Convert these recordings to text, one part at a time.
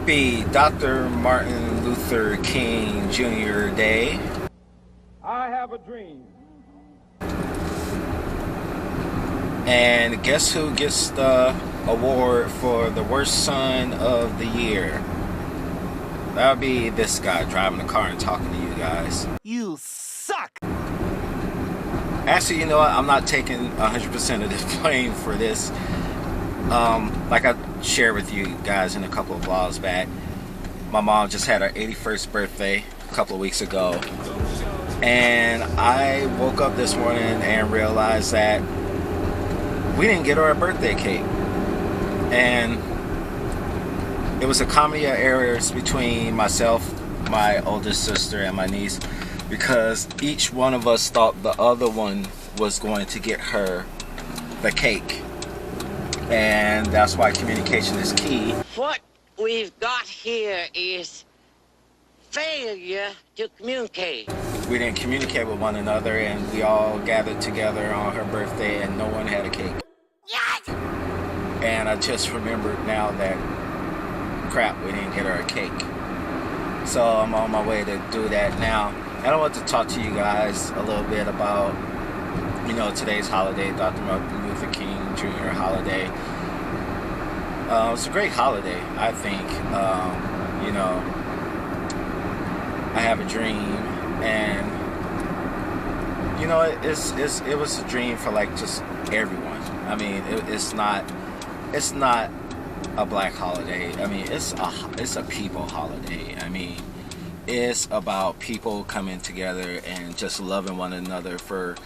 Happy Dr. Martin Luther King Jr. Day. I have a dream. And guess who gets the award for the worst son of the year? That would be this guy driving the car and talking to you guys. You suck! Actually, you know what? I'm not taking 100% of the blame for this. Like I shared with you guys in a couple of vlogs back, my mom just had her 81st birthday a couple of weeks ago. And I woke up this morning and realized that we didn't get her a birthday cake. And it was a comedy of errors between myself, my oldest sister, and my niece, because each one of us thought the other one was going to get her the cake. And that's why communication is key. What we've got here is failure to communicate. We didn't communicate with one another, and we all gathered together on her birthday and no one had a cake. Yes! And I just remembered now that, crap, we didn't get her a cake. So I'm on my way to do that now. And I want to talk to you guys a little bit about, you know, today's holiday, Dr. Martin Luther King Jr. holiday. It's a great holiday, I think. You know, I have a dream, and you know, it was a dream for like just everyone. I mean, it's not a black holiday. I mean, it's a people holiday. I mean, it's about people coming together and just loving one another for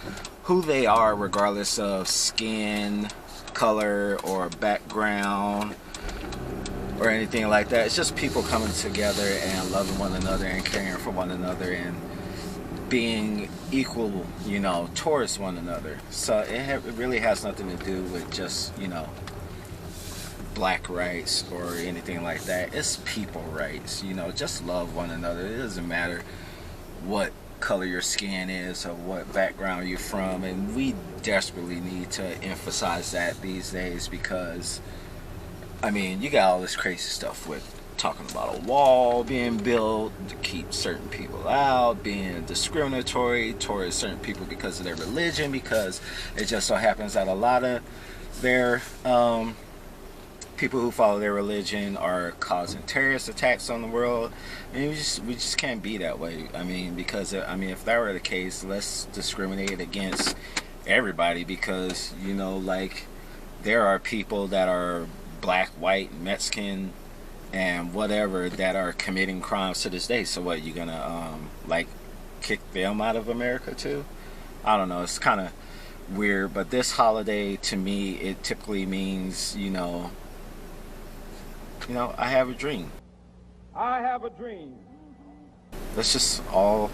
who they are, regardless of skin color or background or anything like that. It's just people coming together and loving one another and caring for one another and being equal, you know, towards one another. So it really has nothing to do with just, you know, black rights or anything like that. It's people rights, you know. Just love one another. It doesn't matter what color your skin is or what background you're from, and we desperately need to emphasize that these days, because I mean, you got all this crazy stuff with talking about a wall being built to keep certain people out, being discriminatory towards certain people because of their religion, because it just so happens that a lot of their people who follow their religion are causing terrorist attacks on the world. And we just can't be that way. I mean, because I mean, if that were the case, let's discriminate against everybody, because, you know, like, there are people that are black, white, Mexican, and whatever that are committing crimes to this day. So what, you gonna like kick them out of America too? I don't know. It's kind of weird. But this holiday, to me, it typically means, you know, I have a dream. I have a dream. Let's just all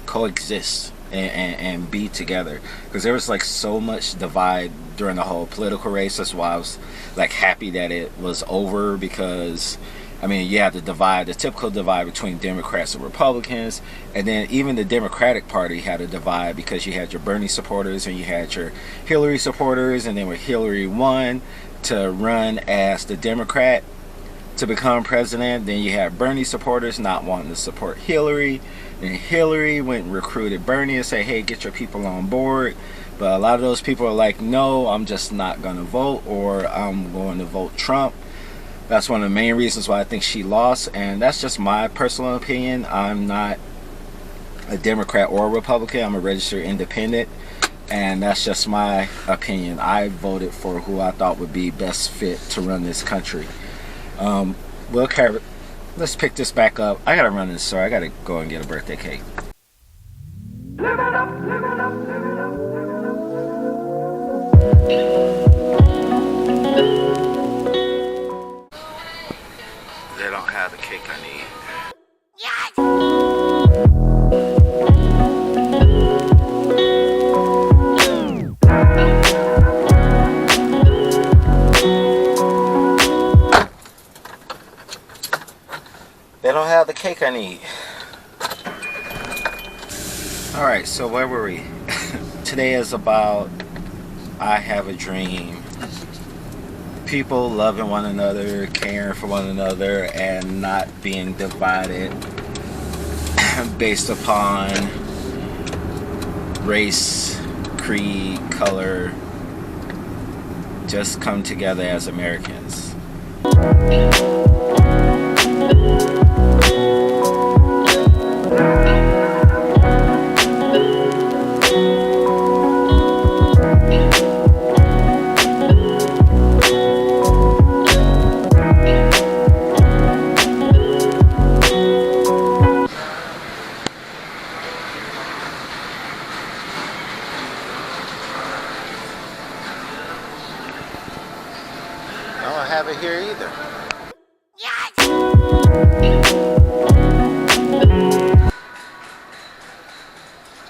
coexist and be together, because there was like so much divide during the whole political race. That's why I was like happy that it was over, because I mean, you have the typical divide between Democrats and Republicans, and then even the Democratic Party had a divide, because you had your Bernie supporters and you had your Hillary supporters, and then when Hillary won to run as the Democrat to become president, then you have Bernie supporters not wanting to support Hillary, and Hillary went and recruited Bernie and said, hey, get your people on board. But a lot of those people are like, no, I'm just not going to vote, or I'm going to vote Trump. That's one of the main reasons why I think she lost, and that's just my personal opinion. I'm not a Democrat or a Republican. I'm a registered independent, and that's just my opinion. I voted for who I thought would be best fit to run this country. Will Carrot, let's pick this back up. I gotta run this store. I gotta go and get a birthday cake. Live it up, live it up, live it up. They don't have the cake I need. They don't have the cake I need. Alright, so where were we? Today is about I have a dream. people loving one another, caring for one another, and not being divided based upon race, creed, color. Just come together as Americans. I don't have it here either.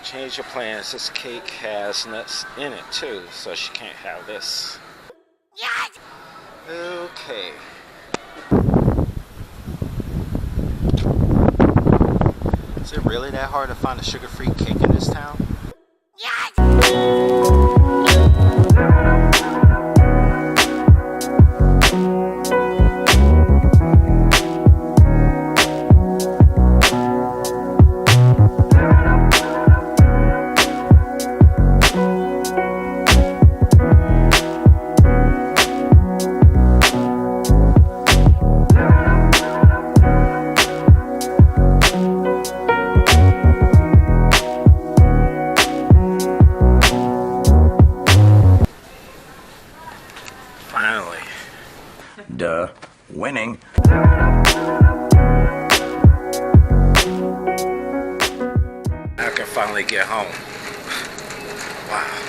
Change your plans. This cake has nuts in it too, so she can't have this. Okay. Is it really that hard to find a sugar-free cake in this town? Finally. Duh. Winning. I can finally get home. Wow.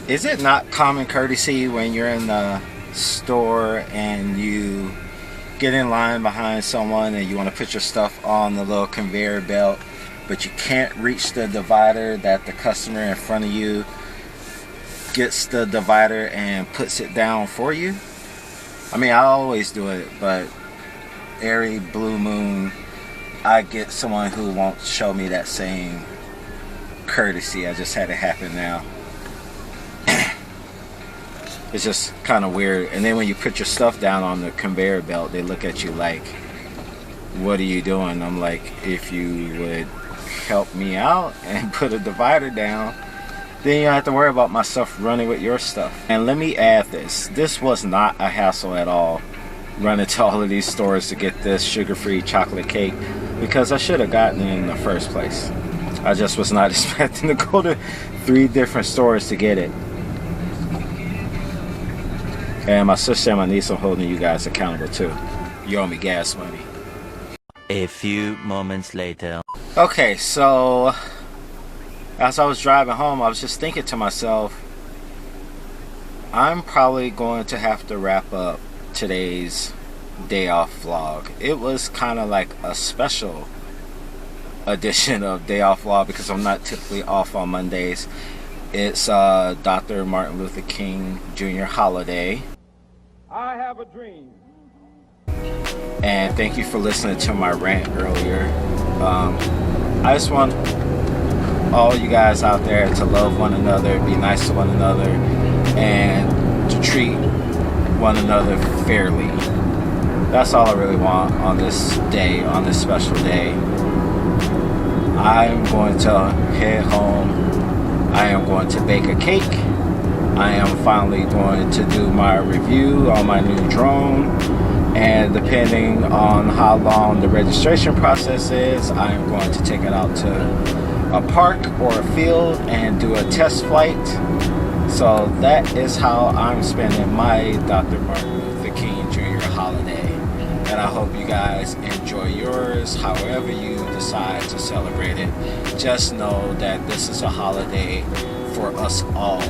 Is it not common courtesy when you're in the store and you get in line behind someone and you want to put your stuff on the little conveyor belt, but you can't reach the divider, that the customer in front of you gets the divider and puts it down for you? I mean, I always do it, but every blue moon I get someone who won't show me that same courtesy. I just had it happen now. It's just kind of weird. And then when you put your stuff down on the conveyor belt, they look at you like, what are you doing? I'm like, if you would help me out and put a divider down, then you don't have to worry about my stuff running with your stuff. And let me add this. This was not a hassle at all, running to all of these stores to get this sugar-free chocolate cake, because I should have gotten it in the first place. I just was not expecting to go to 3 different stores to get it. And my sister and my niece are holding you guys accountable too. You owe me gas money. A few moments later. Okay, so as I was driving home, I was just thinking to myself, I'm probably going to have to wrap up today's day off vlog. It was kind of like a special edition of day off vlog because I'm not typically off on Mondays. It's Dr. Martin Luther King Jr. holiday. I have a dream. And thank you for listening to my rant earlier. I just want all you guys out there to love one another, be nice to one another, and to treat one another fairly. That's all I really want on this day, on this special day. I'm going to head home. I am going to bake a cake. I am finally going to do my review on my new drone, and depending on how long the registration process is, I am going to take it out to a park or a field and do a test flight. So that is how I'm spending my Dr. Martin Luther King Jr. holiday, and I hope you guys enjoy yours however you decide to celebrate it. Just know that this is a holiday for us all.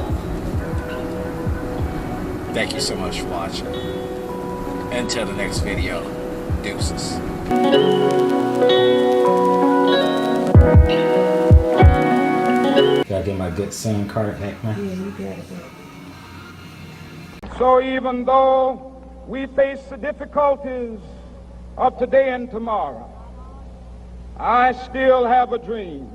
Thank you so much for watching. Until the next video, deuces. Gotta get my my good son card back, man. Yeah, you got it. So even though we face the difficulties of today and tomorrow, I still have a dream.